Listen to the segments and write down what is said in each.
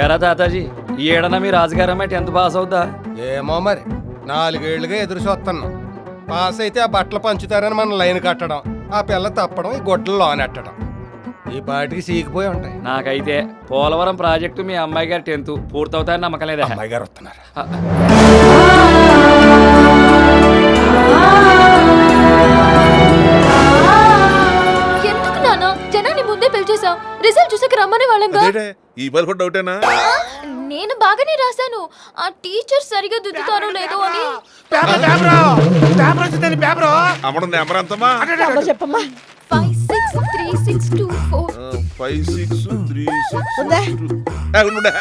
ఎరా తాతాజీ ఈ ఏడన మీ రాజుగారమ్మ 10th pass అవుతా? ఏమో మరి 4 ఏళ్లుగా ఎదురు చూస్తున్నాం. పాస్ అయితే ఆ బట్టలు పంచుతారని మన లైన్ కట్టడం, ఆ పిల్ల తప్పడం, ఈ గొడ్డలు లోనెట్టడం, ఈ పాటికి సీకిపోయి ఉంటాయి. నాకైతే పోలవరం ప్రాజెక్టు మీ అమ్మాయి గారు 10th పూర్తవుతాయని నమ్మకం లేదా? అమ్మాయి గారు వస్తున్నారు. ఎందుకు నాన్న జనాన్ని ముందే పిలిచేసావు? రిజల్ట్ చూసాక రమ్మనే వాళ్ళంగా. ఈ పని కూడా డౌటేనా? నేను బాగానే రాశాను. ఆ టీచర్ సరిగా దిద్దుతారో లేదో అని. అమ్మడం నెంబర్ ఎంతమ్మా? 563624. 5636.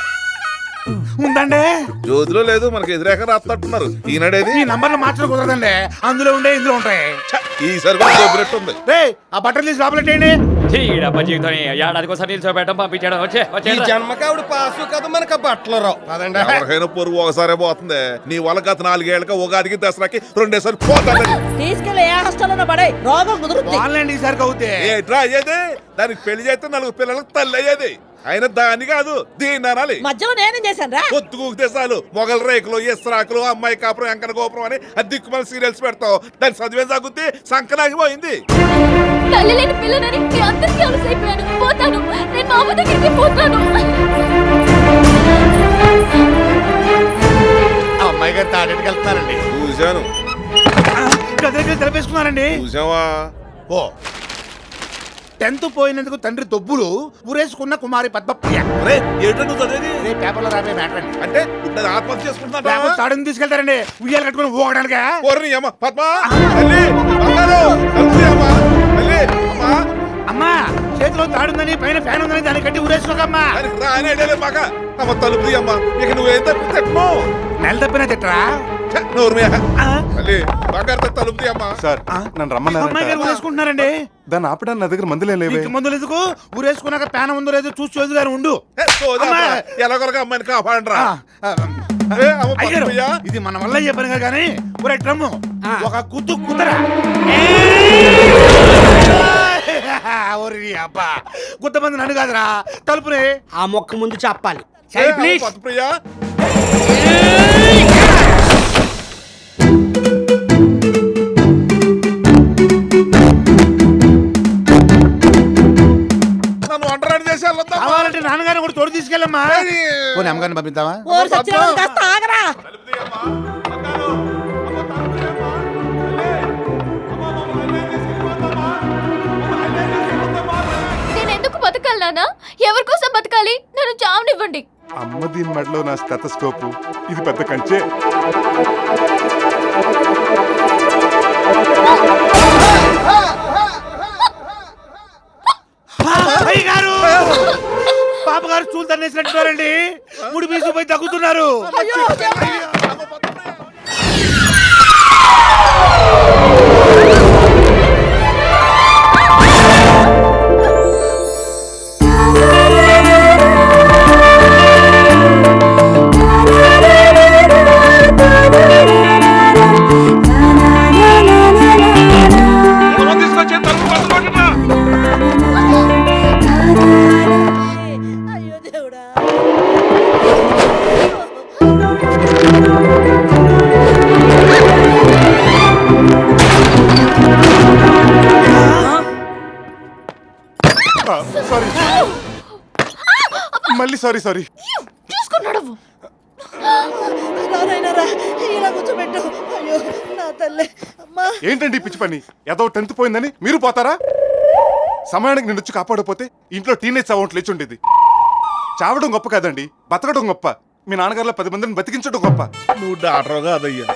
ఉందండి జ్యోతిలో లేదు, మనకి ఎదురేక రాస్తున్నారు. ఈనాడేది ఈ నంబర్లు మార్చడం కుదరదండి. అందులో ఉండే ఇందులో ఉంటాయి. ఈసారి కూడా చెప్పినట్టుంది. ఆ బట్టలు తీసి లోపలెట్టేయండి. డబ్బా జీవితం ఏడాదికోసారి నిల్చోబెట్టడం పంపించడం వచ్చే ఈ జన్మకి ఆవిడ పాసు కదా, మనకు బట్టలు రావు. పదండి. ఎవరికైనా పొరుగు ఒకసారే పోతుంది. నీ వల్ల గత 4 ఏళ్ళకి ఉగాదికి దసరాకి 2 సార్లు పోతాను. తీసుకెళ్ళి ఏ హాస్టల్లో పడే రోగం కుదురుద్ది. ఆన్లైన్ ఈసారి అవుతే ఏట్రా అయ్యేది? దానికి పెళ్లి చేస్తే 4 పిల్లలకు తల్లి అయ్యేది. అయినా దాన్ని కాదు దీన్ని అనాలి. మధ్యలో నేనేం చేశాను రా? పొత్తుకూకితే చాలు మొగల రేకులు, ఇస్రాకులు, అమ్మాయి కాపురం, ఎంకన గోపురం అని అద్దెక్కుమని సీరియల్స్ పెడతావు. దాని చదివే సాగుద్ది సంకనాగిపోయింది. తల్లి లేని పిల్లనని మీ అందరికీ అలసైపోయాను. పోతాను, నేను మా అమ్మ దగ్గరికి పోతాను. అమ్మాయి గారు తాడేటికి వెళ్తున్నారండి. చూశాను. గదికి తెలిపేసుకున్నారండి. చూసావా? ఓ 10th పోయినందుకు తండ్రి తొబ్బులు ఊరేసుకున్న కుమారి పద్మప్రియ. పేపర్లో రాబోయే మ్యాటర్ అండి. అంటే ఇప్పుడు ఆత్మహత్య చేసుకుంటున్నా? తాడుని తీసుకెళ్తారండి ఉయ్యాలు కట్టుకుని ఊగడానికి. అమ్మా చేతిలో తాడుందని పైన ఫ్యాన్ ఉందని దాన్ని కట్టి ఊరేసుకోకమ్మా. తలుపు అమ్మా. ఇక నువ్వేం తప్పితే నెల తప్పినా తిట్టరా? తలుపు అమ్మా. సార్ నన్ను అమ్మాయి గారు ఊరేసుకుంటున్నారండి. దాన్ని ఆపడానికి నా దగ్గర మందులే లేవే. మందులు ఎందుకు? ఊరేసుకున్నాక ప్యాన్ ఉందో లేదో చూసి చదువుగానే ఉండు. ఎలాగొరగా అమ్మాయిని కాపాడండి. ఇది మన వల్ల అయ్యే పని కానీ ఒరే డ్రమ్ము ఒక కుత్తు కుదరా అబ్బా గుత్తమంది నన్ను కాదురా తలుపుని ఆ మొక్క ముందు చెప్పాలి. ప్రియా నన్ను ఒంటరి చేసి కావాలంటే నాన్నగారిని కూడా తోడు తీసుకెళ్ళమ్మా. పోనీ అమ్మగారిని పంపిద్దామా? నేను ఎందుకు బతకాలి నాన్న? ఎవరి కోసం బతకాలి? నన్ను చావనివ్వండి. అమ్మ దీని మెడలో నా స్టెతస్కోపు, ఇది పెద్ద కంచె. పాపగారు చూలు తన్నేసినట్టున్నారండి. ముడి బీసుకుపోయి తగ్గుతున్నారు. అయ్యో దేవుడా. సారీ మళ్ళీ సారీ. చూసుకున్నాడు. రానైనారా ఇలా కూర్చోబెట్టు. అయ్యో నా తల్లి. అమ్మా ఏంటండి పిచ్చి పని? ఏదో 10th పోయిందని మీరు పోతారా? సమయానికి నేను వచ్చి కాపాడకపోతే ఇంట్లో టీనేజ్ చావుంట్లు లేచి ఉండేది. చావడం గొప్ప కాదండి, బతకడం గొప్ప. మీ నాన్నగారులో 10 మందిని బతికించడం గొప్ప. నువ్వు డాక్టర్ కాదయ్యా.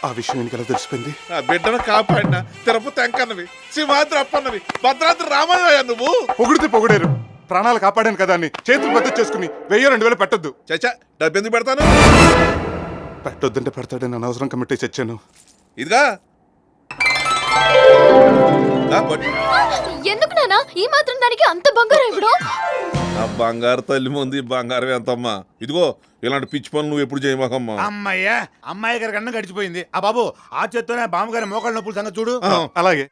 ఆ విషయం ఎందుకలా తెలిసిపోయింది? ఆ బిడ్డను కాపాడిన తిరుపతి అంకన్నవి, సింహాద్రి అప్పన్నవి, భద్రాద్రి రామయ్య. నువ్వు పొగిడితే పొగిడారు, ప్రాణాలు కాపాడాను కదా అని చేతులు బద్ద చేసుకుని 1000-2000 పెట్టొద్దు. చచ్చా, డబ్బు ఎందుకు పెడతాను? పెట్టొద్దంటే పెడతాడని అనవసరం కమిటీ చచ్చాను. ఇదిగా ఎందుకు నాన్న ఈ మాత్రం దానికి అంత బంగారం ఇప్పుడు? ఆ బంగారు తల్లి ముందు బంగారం ఎంతమ్మా? ఇదిగో ఇలాంటి పిచ్చి పనులు నువ్వు ఎప్పుడు చేయమాకమ్మా. అమ్మాయ్యా అమ్మాయి గారి కన్నా గడిచిపోయింది. ఆ బాబు ఆ చేత్తోనే బామ్మగారి మోకాళ్ళ నొప్పులు సంగతి చూడు. అలాగే